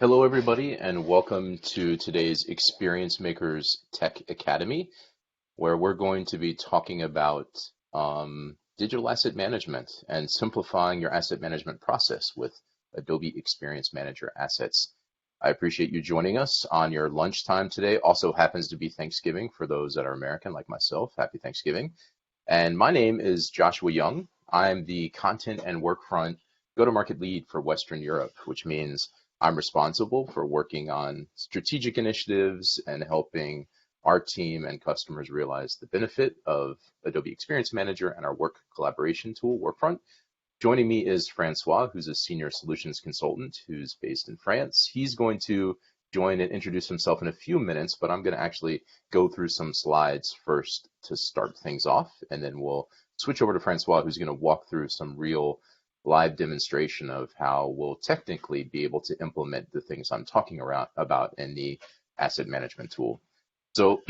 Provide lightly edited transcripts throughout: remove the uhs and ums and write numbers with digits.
Hello, everybody, and welcome to today's Experience Makers Tech Academy, where we're going to be talking about digital asset management and simplifying your asset management process with Adobe Experience Manager assets. I appreciate you joining us on your lunchtime today. Also happens to be Thanksgiving for those that are American, like myself. Happy Thanksgiving. And my name is Joshua Young. I'm the content and workfront go-to-market lead for Western Europe, which means I'm responsible for working on strategic initiatives and helping our team and customers realize the benefit of Adobe Experience Manager and our work collaboration tool, Workfront. Joining me is Francois, who's a senior solutions consultant who's based in France. He's going to join and introduce himself in a few minutes, but I'm going to actually go through some slides first to start things off, and then we'll switch over to Francois, who's going to walk through some real live demonstration of how we'll technically be able to implement the things I'm talking about in the asset management tool. So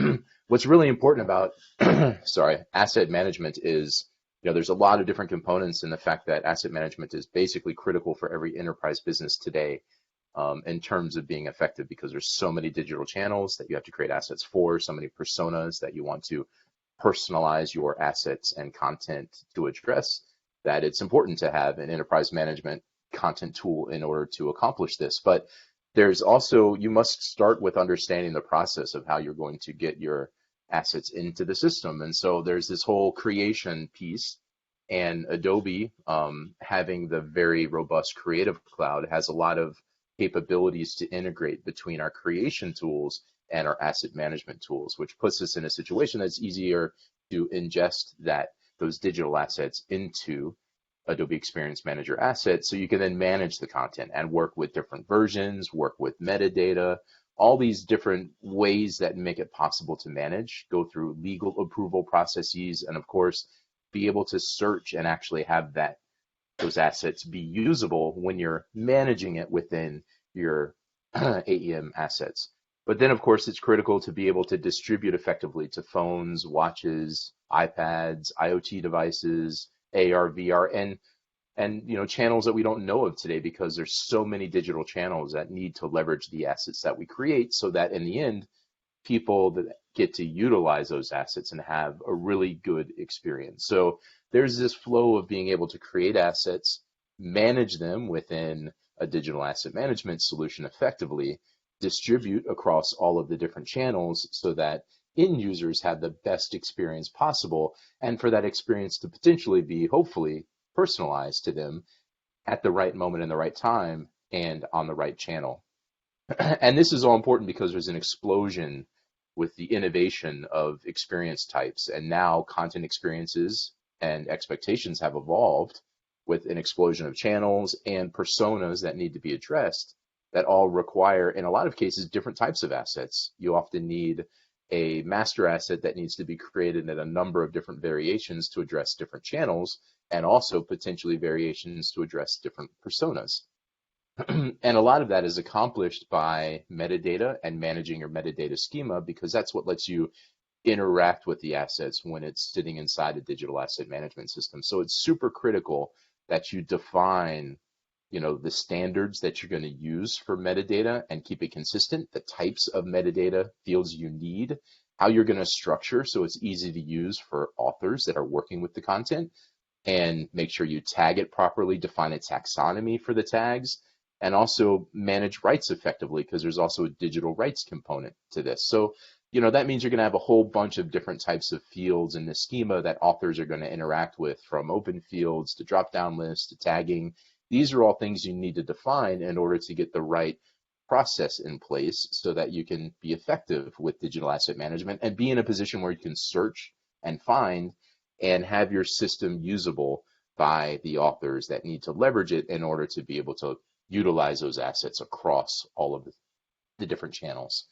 what's really important about asset management is, there's a lot of different components in the fact that asset management is basically critical for every enterprise business today, in terms of being effective, because there's so many digital channels that you have to create assets for, so many personas that you want to personalize your assets and content to address, that it's important to have an enterprise management content tool in order to accomplish this. But there's also, you must start with understanding the process of how you're going to get your assets into the system. And so there's this whole creation piece, and Adobe, having the very robust Creative Cloud, has a lot of capabilities to integrate between our creation tools and our asset management tools, which puts us in a situation that's easier to ingest those digital assets into Adobe Experience Manager assets, so you can then manage the content and work with different versions, work with metadata, all these different ways that make it possible to manage, go through legal approval processes, and of course, be able to search and actually have those assets be usable when you're managing it within your AEM assets. But then, of course, it's critical to be able to distribute effectively to phones, watches, iPads, IoT devices, AR, VR, and channels that we don't know of today, because there's so many digital channels that need to leverage the assets that we create, so that in the end, people that get to utilize those assets and have a really good experience. So there's this flow of being able to create assets, manage them within a digital asset management solution effectively, distribute across all of the different channels so that end users have the best experience possible, and for that experience to potentially be, hopefully, personalized to them at the right moment in the right time and on the right channel. And this is all important because there's an explosion with the innovation of experience types, and now content experiences and expectations have evolved with an explosion of channels and personas that need to be addressed, that all require, in a lot of cases, different types of assets. You often need a master asset that needs to be created in a number of different variations to address different channels, and also potentially variations to address different personas. And a lot of that is accomplished by metadata and managing your metadata schema, because that's what lets you interact with the assets when it's sitting inside a digital asset management system. So it's super critical that you define, the standards that you're going to use for metadata and keep it consistent, the types of metadata fields you need, how you're going to structure so it's easy to use for authors that are working with the content, and make sure you tag it properly, define a taxonomy for the tags, and also manage rights effectively, because there's also a digital rights component to this. So, that means you're going to have a whole bunch of different types of fields in the schema that authors are going to interact with, from open fields to drop-down lists to tagging. These are all things you need to define in order to get the right process in place so that you can be effective with digital asset management and be in a position where you can search and find and have your system usable by the authors that need to leverage it in order to be able to utilize those assets across all of the different channels.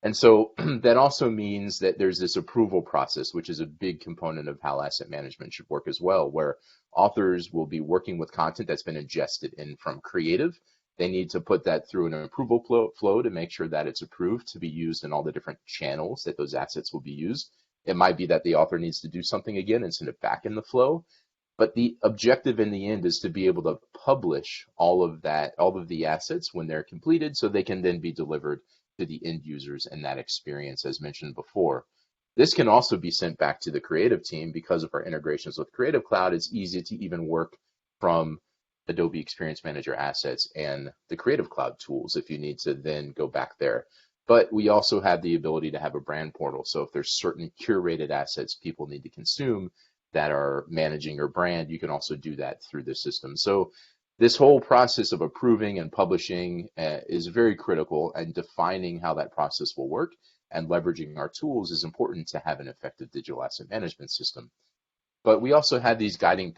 And so that also means that there's this approval process, which is a big component of how asset management should work as well, where authors will be working with content that's been ingested in from creative. They need to put that through an approval flow to make sure that it's approved to be used in all the different channels that those assets will be used. It might be that the author needs to do something again and send it back in the flow. But the objective in the end is to be able to publish all of that, all of the assets when they're completed, so they can then be delivered to the end users and that experience, as mentioned before. This can also be sent back to the creative team because of our integrations with Creative Cloud. It's easy to even work from Adobe Experience Manager assets and the Creative Cloud tools if you need to then go back there. But we also have the ability to have a brand portal. So if there's certain curated assets people need to consume that are managing your brand, you can also do that through the system. So this whole process of approving and publishing is very critical, and defining how that process will work and leveraging our tools is important to have an effective digital asset management system. But we also have these guiding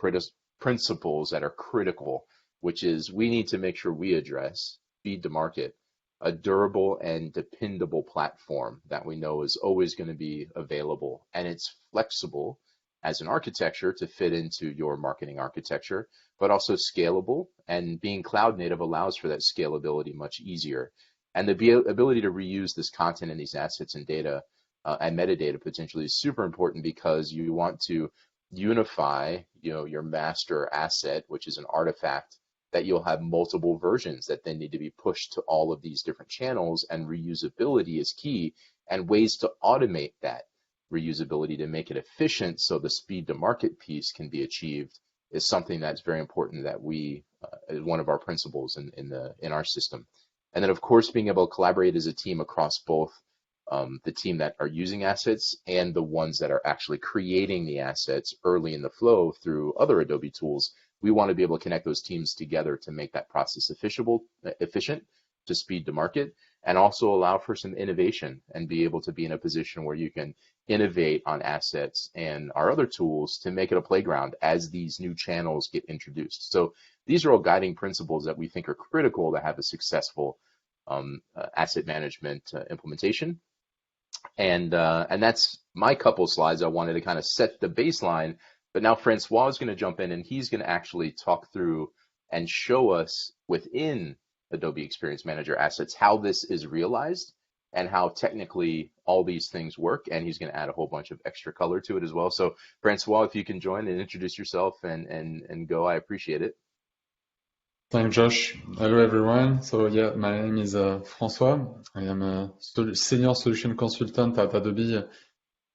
principles that are critical, which is we need to make sure we address speed to market, a durable and dependable platform that we know is always going to be available, and it's flexible as an architecture to fit into your marketing architecture, but also scalable, and being cloud native allows for that scalability much easier. And the ability to reuse this content and these assets and data and metadata potentially is super important, because you want to unify, your master asset, which is an artifact that you'll have multiple versions that then need to be pushed to all of these different channels, and reusability is key, and ways to automate that reusability to make it efficient so the speed to market piece can be achieved is something that's very important, that we is one of our principles in our system. And then of course being able to collaborate as a team across both the team that are using assets and the ones that are actually creating the assets early in the flow through other Adobe tools. We want to be able to connect those teams together to make that process efficient to speed to market, and also allow for some innovation and be able to be in a position where you can innovate on assets and our other tools to make it a playground as these new channels get introduced. So these are all guiding principles that we think are critical to have a successful asset management implementation. And that's my couple slides. I wanted to kind of set the baseline, but now Francois is going to jump in and he's going to actually talk through and show us within Adobe Experience Manager assets how this is realized and how technically all these things work. And he's going to add a whole bunch of extra color to it as well. So Francois, if you can join and introduce yourself and go, I appreciate it. Thanks, Josh. Hello, everyone. So yeah, my name is Francois. I am a senior solution consultant at Adobe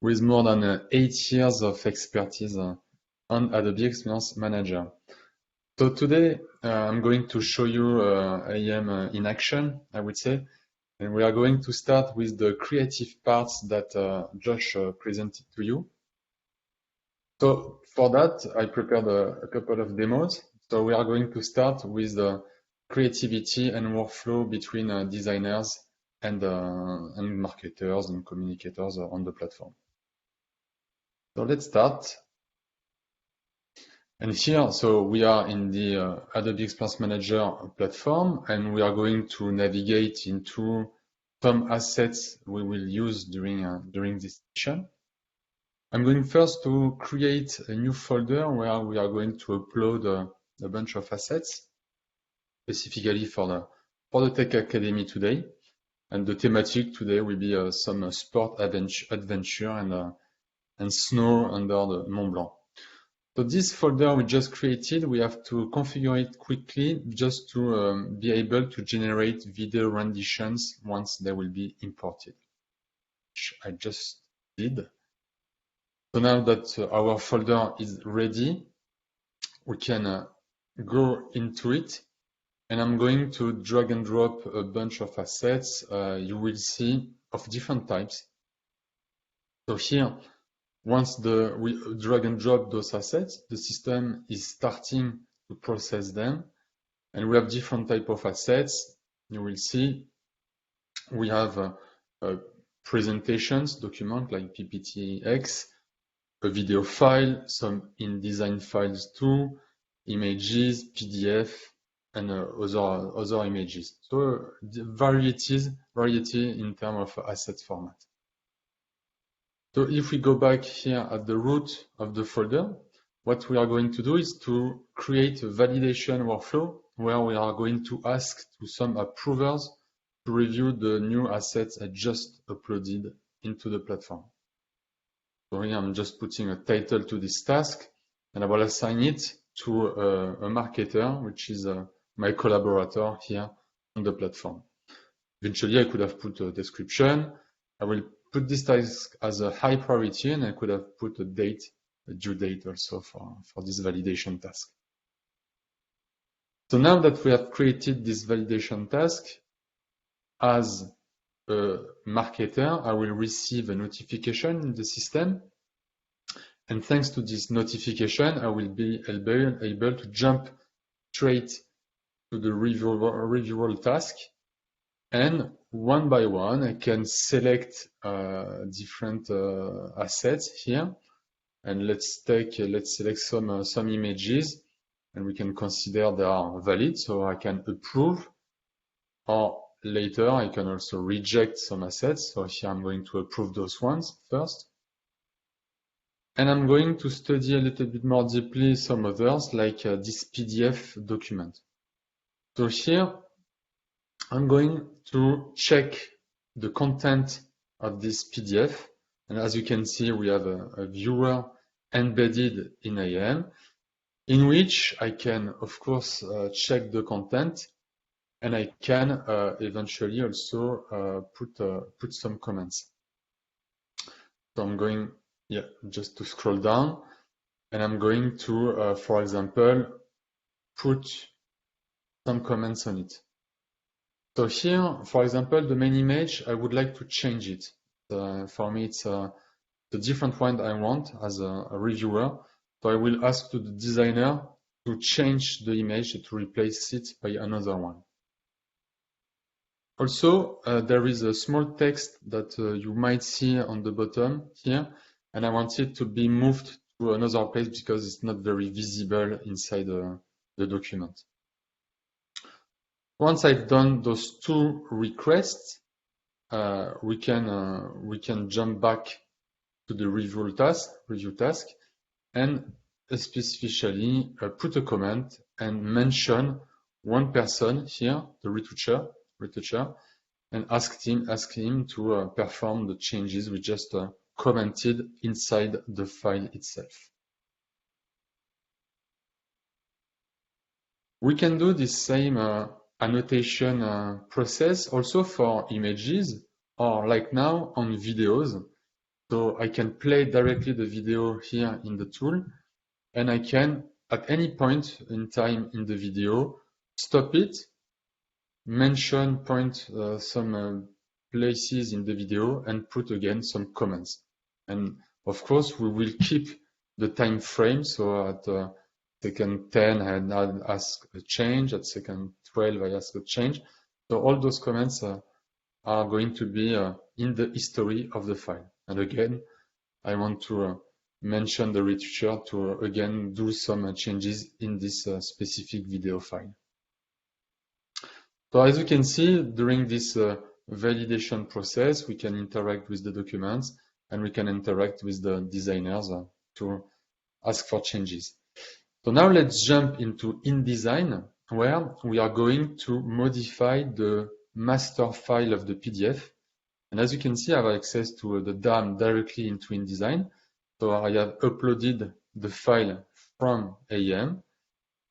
with more than 8 years of expertise on Adobe Experience Manager. So today I'm going to show you I am in action, I would say, and we are going to start with the creative parts that Josh presented to you. So for that, I prepared a couple of demos. So we are going to start with the creativity and workflow between designers and marketers and communicators on the platform. So let's start. And here, so we are in the Adobe Experience Manager platform, and we are going to navigate into some assets we will use during this session. I'm going first to create a new folder where we are going to upload a bunch of assets, specifically for the Tech Academy today. And the thematic today will be some sport adventure and snow under the Mont Blanc. So this folder we just created, we have to configure it quickly just to be able to generate video renditions once they will be imported, which I just did. So now that our folder is ready, we can go into it, and I'm going to drag and drop a bunch of assets you will see of different types. So here, once we drag and drop those assets, the system is starting to process them, and we have different type of assets. You will see we have presentations document like PPTX, a video file, some InDesign files too, images, PDF, and other images. So variety in terms of asset format. So if we go back here at the root of the folder, what we are going to do is to create a validation workflow where we are going to ask to some approvers to review the new assets I just uploaded into the platform. So here I'm just putting a title to this task. and I will assign it to a marketer, which is my collaborator here on the platform. Eventually, I could have put a description. I will put this task as a high priority, and I could have put a date, a due date also for this validation task. So now that we have created this validation task, as a marketer, I will receive a notification in the system. And thanks to this notification, I will be able to jump straight to the reviewable task. And one by one, I can select different assets here. And let's select some images, and we can consider they are valid. So I can approve, or later I can also reject some assets. So here I'm going to approve those ones first. And I'm going to study a little bit more deeply some others, like this PDF document. So here, I'm going to check the content of this PDF. And as you can see, we have a viewer embedded in IAM, in which I can, of course, check the content, and I can eventually also put some comments. So I'm going just to scroll down, and I'm going to, for example, put some comments on it. So here, for example, the main image, I would like to change it. For me, it's the different one I want as a reviewer. So I will ask to the designer to change the image, to replace it by another one. Also, there is a small text that you might see on the bottom here, and I want it to be moved to another place because it's not very visible inside the document. Once I've done those two requests, we can jump back to the review task, and specifically put a comment and mention one person here, the retoucher, and ask him to perform the changes we just commented inside the file itself. We can do this same annotation process also for images, or like now on videos. So I can play directly the video here in the tool, and I can, at any point in time in the video, stop it, mention some places in the video, and put again some comments. And of course, we will keep the time frame. So at second 10, I ask a change. At second 12, I ask a change. So all those comments are going to be in the history of the file. And again, I want to mention the retoucher to again do some changes in this specific video file. So as you can see, during this validation process, we can interact with the documents, and we can interact with the designers to ask for changes. So now let's jump into InDesign, where we are going to modify the master file of the PDF. And as you can see, I have access to the DAM directly into InDesign. So I have uploaded the file from IAM.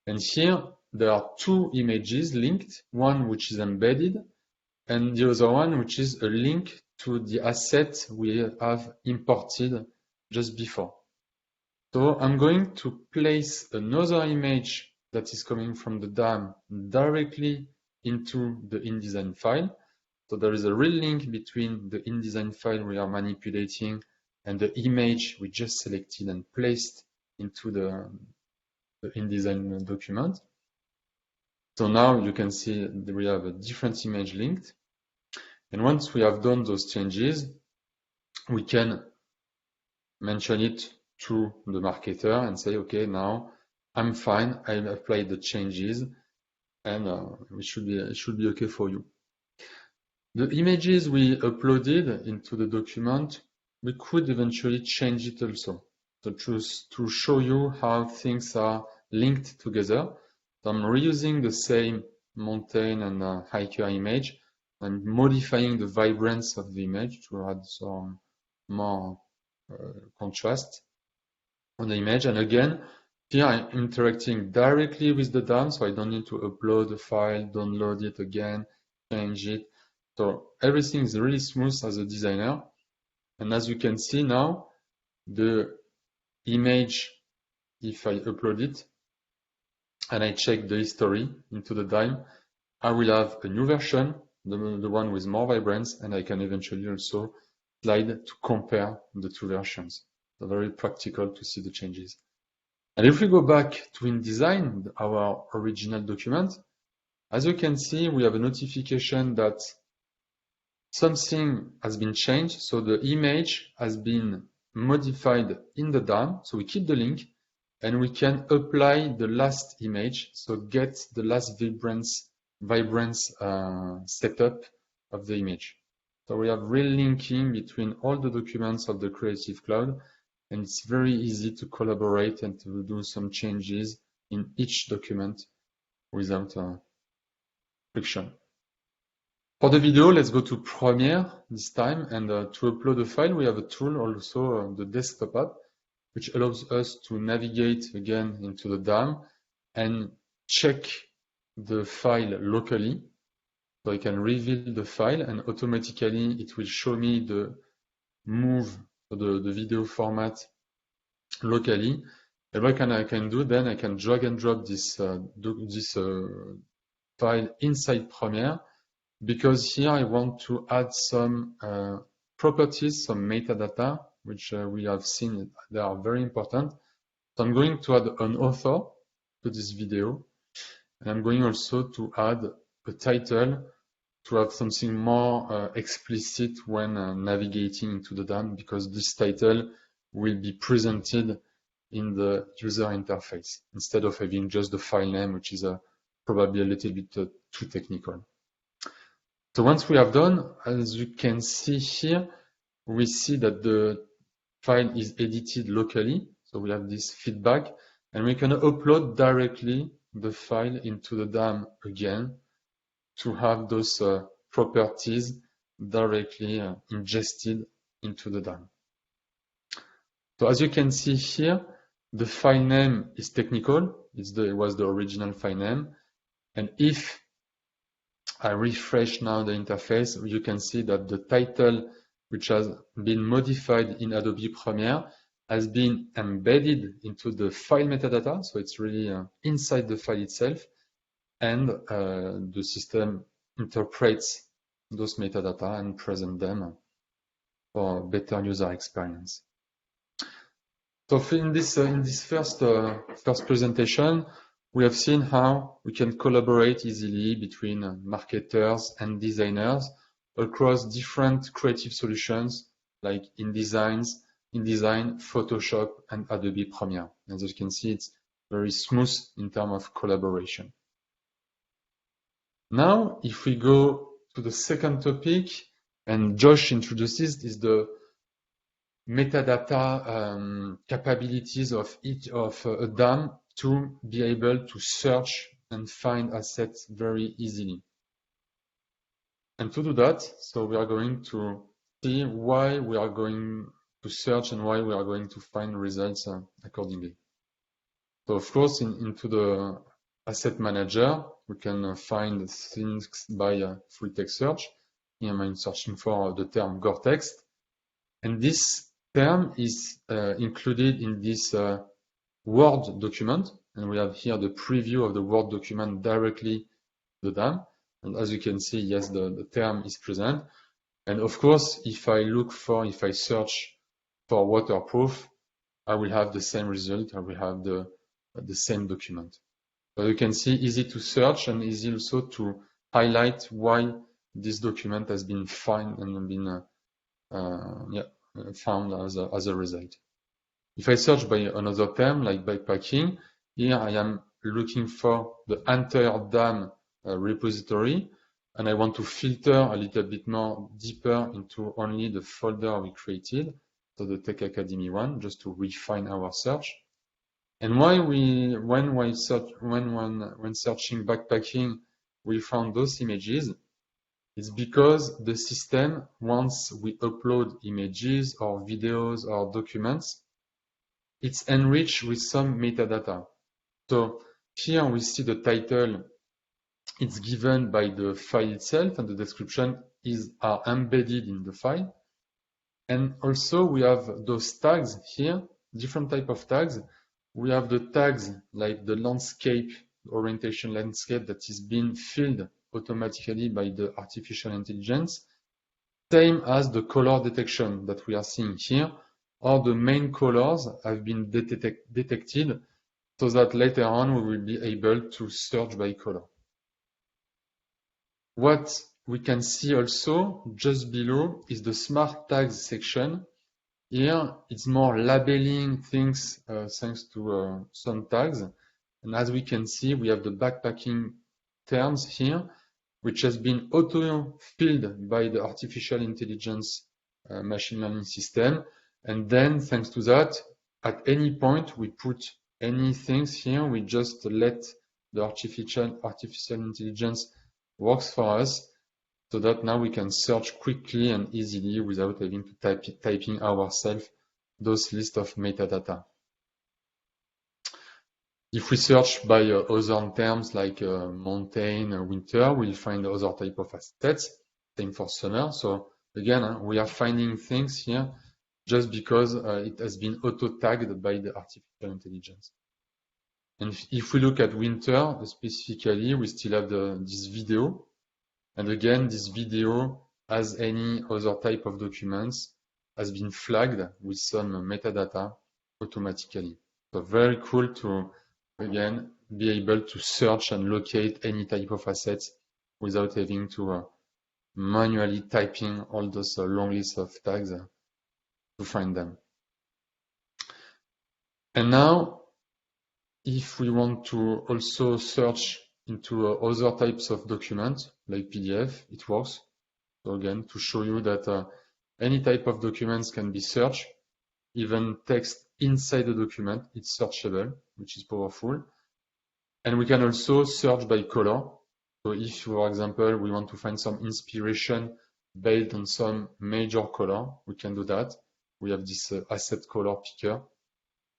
And here there are two images linked, one which is embedded, and the other one which is a link to the asset we have imported just before. So I'm going to place another image that is coming from the DAM directly into the InDesign file. So there is a real link between the InDesign file we are manipulating and the image we just selected and placed into the InDesign document. So now you can see that we have a different image linked. And once we have done those changes, we can mention it to the marketer and say, okay, now I'm fine. I've applied the changes, and it should be okay for you. The images we uploaded into the document, we could eventually change it also. So to show you how things are linked together, so I'm reusing the same mountain and hiker image and modifying the vibrance of the image to add some more contrast on the image. And again, Here I'm interacting directly with the DAM, so I don't need to upload the file, download it again, change it. So everything is really smooth as a designer. And as you can see now, the image, if I upload it and I check the history into the DAM, I will have a new version, the one with more vibrance, and I can eventually also slide to compare the two versions. So very practical to see the changes. And if we go back to InDesign, our original document, as you can see, we have a notification that something has been changed. So the image has been modified in the DAM. So we keep the link and we can apply the last image. So get the last vibrance setup of the image. So we have real linking between all the documents of the Creative Cloud, and it's very easy to collaborate and to do some changes in each document without friction. For the video, let's go to Premiere this time, and to upload a file, we have a tool also, the desktop app, which allows us to navigate again into the DAM and check the file locally. So I can reveal the file and automatically it will show me the move, the video format locally. And what I can do then, I can drag and drop this file inside Premiere, because here I want to add some properties, some metadata, which we have seen they are very important. So I'm going to add an author to this video, and I'm going also to add a title to have something more explicit when navigating into the DAM, because this title will be presented in the user interface instead of having just the file name, which is probably a little bit too technical. So once we have done, as you can see here, we see that the file is edited locally. So we have this feedback, and we can upload directly the file into the DAM again to have those properties directly ingested into the DAM. So as you can see here, the file name is technical. It was the original file name. And if I refresh now the interface, you can see that the title, which has been modified in Adobe Premiere, has been embedded into the file metadata. So it's really inside the file itself. And the system interprets those metadata and present them for better user experience. So in this first presentation, we have seen how we can collaborate easily between marketers and designers across different creative solutions like InDesign, Photoshop, and Adobe Premiere. As you can see, it's very smooth in terms of collaboration. Now, if we go to the second topic, and Josh introduces, is the metadata capabilities of a DAM to be able to search and find assets very easily. And to do that, so we are going to see why we are going to search and why we are going to find results accordingly. So of course, into the asset manager, we can find things by free text search. Here I'm searching for the term Gore-Tex. And this term is included in this Word document. And we have here the preview of the Word document directly to the DAM. And as you can see, yes, the term is present. And of course, if I search for waterproof, I will have the same result. I will have the same document. So you can see, easy to search and easy also to highlight why this document has been found and been found as a result. If I search by another term like backpacking, here I am looking for the entire DAM repository, and I want to filter a little bit more deeper into only the folder we created, so the Tech Academy one, just to refine our search. And why when searching backpacking, we found those images, it's because the system, once we upload images or videos or documents, it's enriched with some metadata. So here we see the title, it's given by the file itself, and the description are embedded in the file. And also we have those tags here, different type of tags. We have the tags like the landscape, orientation landscape, that is being filled automatically by the artificial intelligence, same as the color detection that we are seeing here. All the main colors have been detected so that later on we will be able to search by color. What we can see also just below is the smart tags section. Here it's more labeling things thanks to some tags. And as we can see, we have the backpacking terms here, which has been auto-filled by the artificial intelligence machine learning system. And then thanks to that, at any point we put any things here, we just let the artificial intelligence works for us, so that now we can search quickly and easily without having to typing ourselves those list of metadata. If we search by other terms like mountain, winter, we'll find other type of assets. Same for summer. So again, we are finding things here just because it has been auto-tagged by the artificial intelligence. And if we look at winter specifically, we still have this video. And again, this video, as any other type of documents, has been flagged with some metadata automatically. So very cool to, again, be able to search and locate any type of assets without having to manually typing all those long lists of tags to find them. And now, if we want to also search into other types of documents like PDF, it works. So again, to show you that any type of documents can be searched, even text inside the document, it's searchable, which is powerful. And we can also search by color. So if, for example, we want to find some inspiration based on some major color, we can do that. We have this asset color picker,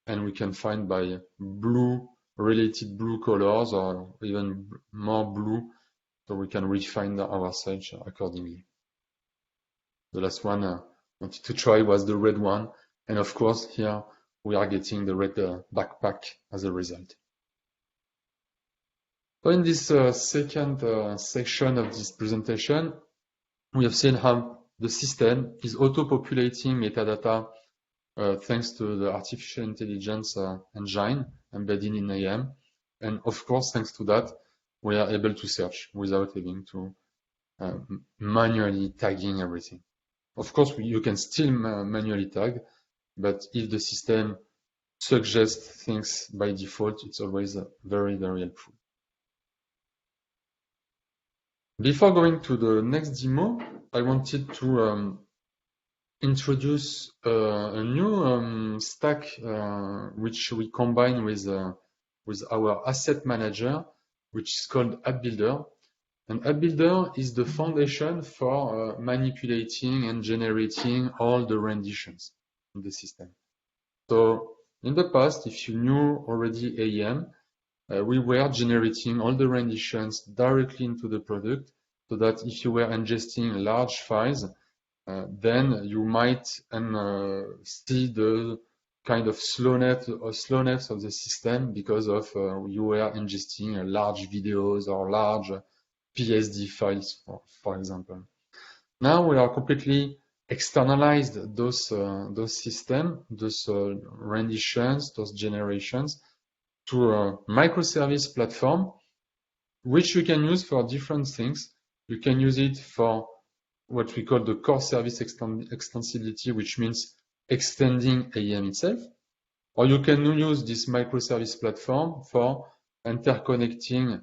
and we can find by blue, related blue colors, or even more blue, so we can refine our search accordingly. The last one I wanted to try was the red one, and of course here we are getting the red backpack as a result. So in this second section of this presentation, we have seen how the system is auto-populating metadata thanks to the artificial intelligence engine embedded in AM. And of course, thanks to that, we are able to search without having to manually tagging everything. Of course, you can still manually tag, but if the system suggests things by default, it's always very, very helpful. Before going to the next demo, I wanted to introduce a new stack which we combine with our asset manager, which is called App Builder. And App Builder is the foundation for manipulating and generating all the renditions in the system. So in the past, if you knew already AM, we were generating all the renditions directly into the product, so that if you were ingesting large files, then you might see the kind of slowness of the system because of you were ingesting large videos or large PSD files, for example. Now we are completely externalized those systems, those renditions, those generations to a microservice platform, which you can use for different things. You can use it for what we call the core service extensibility, which means extending AM itself. Or you can use this microservice platform for interconnecting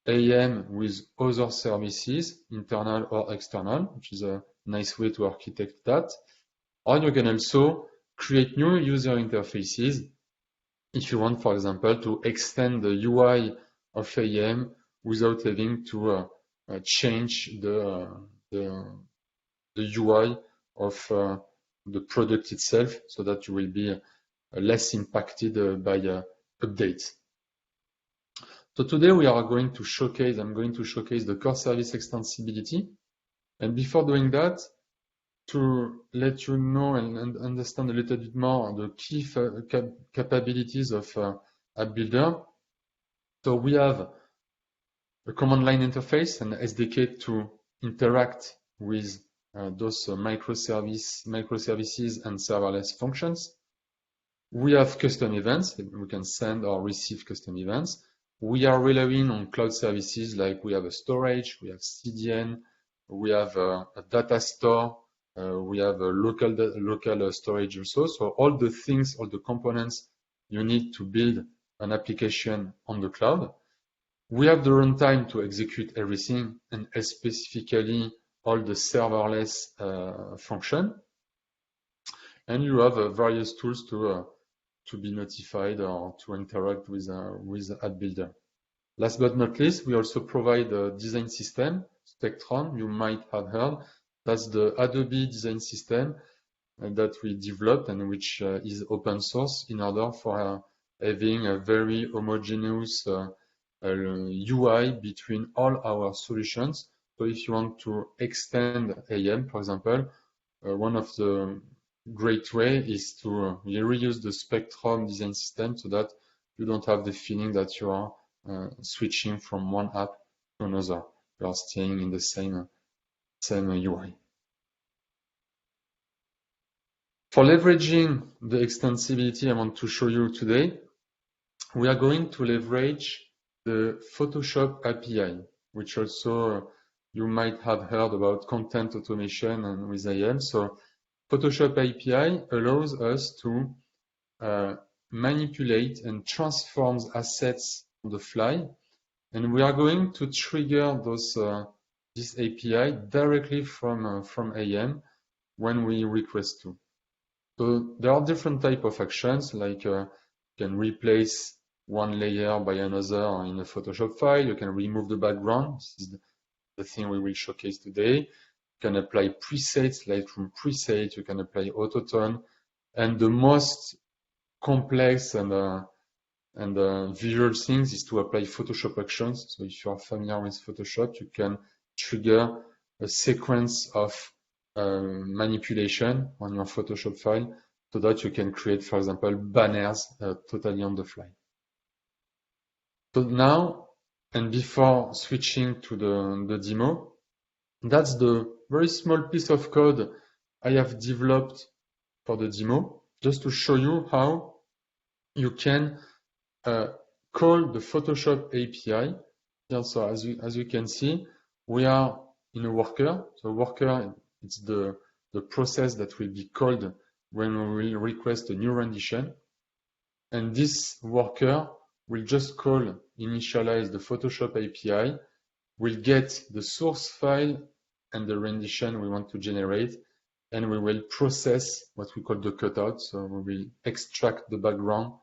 AM with other services, internal or external, which is a nice way to architect that. Or you can also create new user interfaces if you want, for example, to extend the UI of AM without having to change the UI of the product itself, so that you will be less impacted by updates. So today I'm going to showcase the core service extensibility. And before doing that, to let you know and understand a little bit more the key capabilities of App Builder. So we have a command line interface and SDK to interact with those microservices and serverless functions. We have custom events. We can send or receive custom events. We are relying on cloud services like we have a storage, we have CDN, we have a data store, we have a local storage also. So all the things, all the components you need to build an application on the cloud. We have the runtime to execute everything, and specifically all the serverless function. And you have various tools to be notified or to interact with App Builder. Last but not least, we also provide a design system, Spectrum, you might have heard. That's the Adobe design system that we developed and which is open source in order for having a very homogeneous UI between all our solutions. So if you want to extend AM, for example, one of the great way is to reuse the Spectrum design system so that you don't have the feeling that you are switching from one app to another. You are staying in the same UI. For leveraging the extensibility I want to show you today, we are going to leverage the Photoshop API, which also you might have heard about content automation and with AM. So Photoshop API allows us to manipulate and transform assets on the fly, and we are going to trigger this API directly from AM when we request to. So there are different types of actions, like you can replace one layer by another in a Photoshop file. You can remove the background. This is the thing we will showcase today. You can apply presets, Lightroom presets. You can apply autotone, and the most complex and visual things is to apply Photoshop actions. So if you are familiar with Photoshop, you can trigger a sequence of manipulation on your Photoshop file so that you can create, for example, banners totally on the fly. So now, and before switching to the demo, that's the very small piece of code I have developed for the demo, just to show you how you can call the Photoshop API. So as you can see, we are in a worker. So worker, it's the process that will be called when we will request a new rendition. And this worker will just initialize the Photoshop API, will get the source file and the rendition we want to generate, and we will process what we call the cutout. So we will extract the background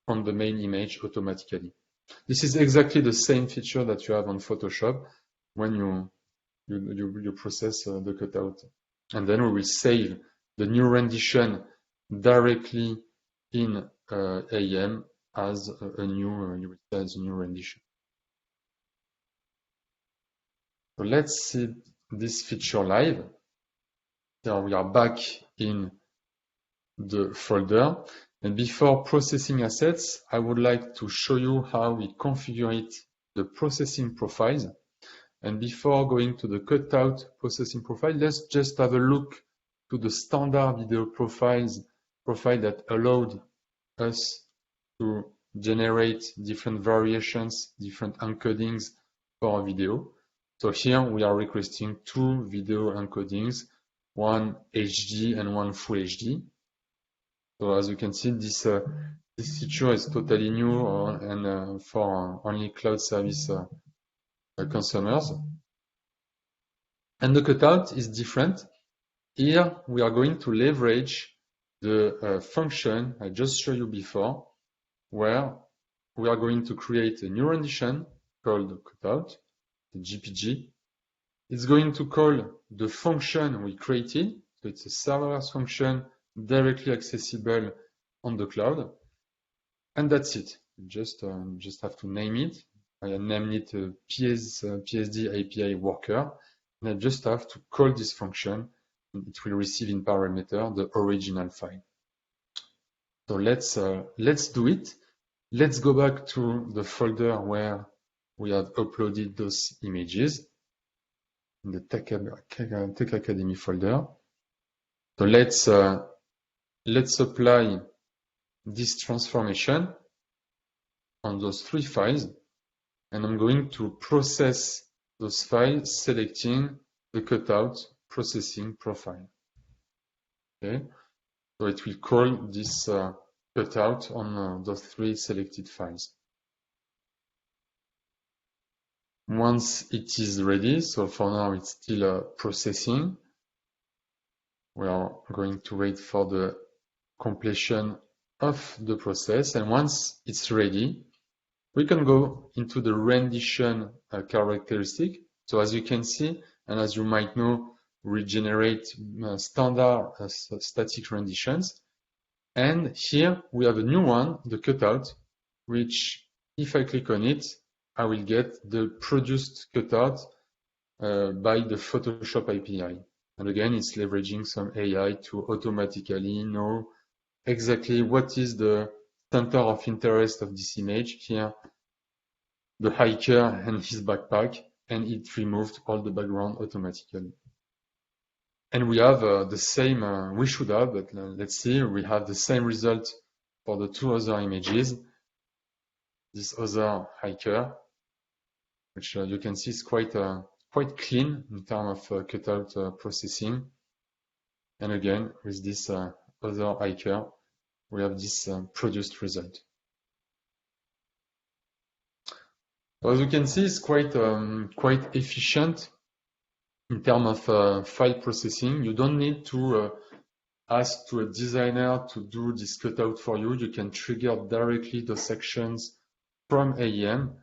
from the main image automatically. This is exactly the same feature that you have on Photoshop when you process the cutout. And then we will save the new rendition directly in AM as a new rendition. So let's see this feature live. Now we are back in the folder. And before processing assets, I would like to show you how we configure the processing profiles. And before going to the cutout processing profile, let's just have a look to the standard video profile that allowed us to generate different variations, different encodings for a video. So here we are requesting two video encodings, one HD and one full HD. So as you can see, this feature is totally new and for only cloud service consumers. And the cutout is different. Here we are going to leverage the function I just showed you before, where we are going to create a new rendition called cutout, the GPG. It's going to call the function we created. So it's a serverless function directly accessible on the cloud. And that's it. You just have to name it. I named it PSD API worker. And I just have to call this function. And it will receive in parameter the original file. So let's do it. Let's go back to the folder where we have uploaded those images in the Tech Academy folder. So let's apply this transformation on those 3 files, and I'm going to process those files, selecting the cutout processing profile. Okay, so it will call this cutout on those 3 selected files. Once it is ready, so for now it's still processing. We are going to wait for the completion of the process, and once it's ready, we can go into the rendition characteristic. So as you can see, and as you might know, we generate standard static renditions. And here we have a new one, the cutout, which if I click on it, I will get the produced cutout by the Photoshop API. And again, it's leveraging some AI to automatically know exactly what is the center of interest of this image. Here, the hiker and his backpack, and it removed all the background automatically. And we have the same, we should have, but let's see, we have the same result for the 2 other images. This other hiker, which you can see is quite clean in terms of cutout processing. And again, with this other hiker, we have this produced result. As you can see, it's quite efficient in terms of file processing. You don't need to ask to a designer to do this cutout for you. You can trigger directly the sections from AEM,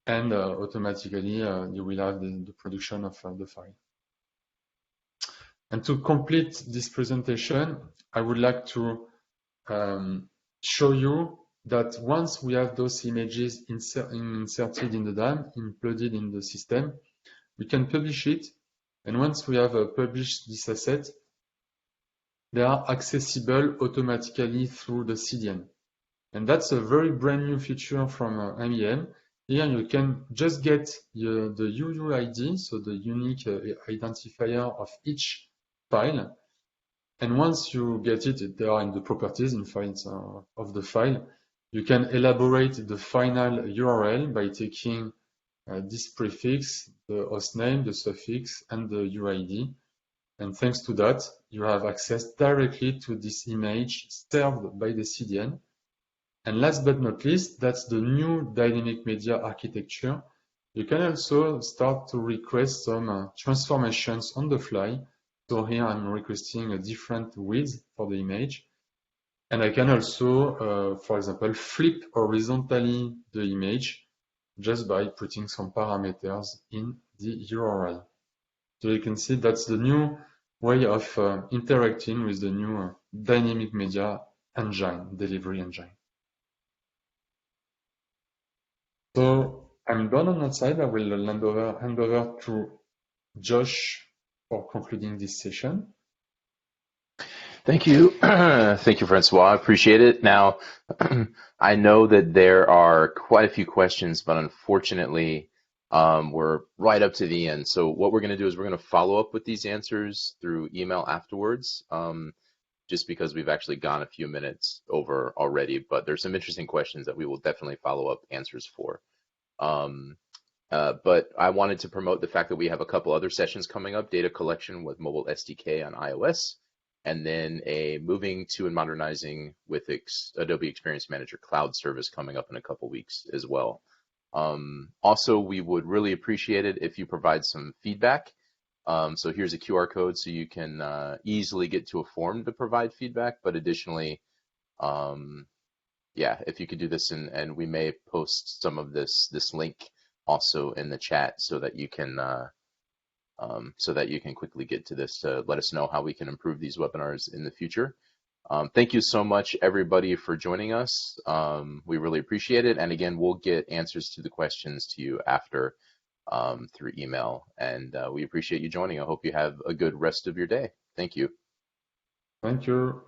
and automatically you will have the production of the file. And to complete this presentation, I would like to show you that once we have those images inserted in the DAM, included in the system, we can publish it. And once we have published this asset, they are accessible automatically through the CDN. And that's a very brand new feature from MEM. Here you can just get the UUID, so the unique identifier of each file. And once you get it, they are in the properties in files of the file. You can elaborate the final URL by taking this prefix, the host name, the suffix, and the UID. And thanks to that, you have access directly to this image served by the CDN. And last but not least, that's the new dynamic media architecture. You can also start to request some transformations on the fly. So here I'm requesting a different width for the image. And I can also, for example, flip horizontally the image just by putting some parameters in the URL. So you can see that's the new way of interacting with the new dynamic media engine, delivery engine. So I'm done on that side. I will hand over to Josh for concluding this session. Thank you. Thank you, Francois. I appreciate it. Now, I know that there are quite a few questions, but unfortunately, we're right up to the end. So what we're going to do is we're going to follow up with these answers through email afterwards, just because we've actually gone a few minutes over already, but there's some interesting questions that we will definitely follow up answers for. But I wanted to promote the fact that we have a couple other sessions coming up, data collection with mobile SDK on iOS, and then a moving to and modernizing with Adobe Experience Manager Cloud service coming up in a couple weeks as well. Also, we would really appreciate it if you provide some feedback. So here's a QR code so you can easily get to a form to provide feedback, but additionally, yeah, if you could do this, and we may post some of this link also in the chat so that you can quickly get to this to let us know how we can improve these webinars in the future. Thank you so much, everybody, for joining us. We really appreciate it. And again, we'll get answers to the questions to you after through email. And we appreciate you joining. I hope you have a good rest of your day. Thank you. Thank you.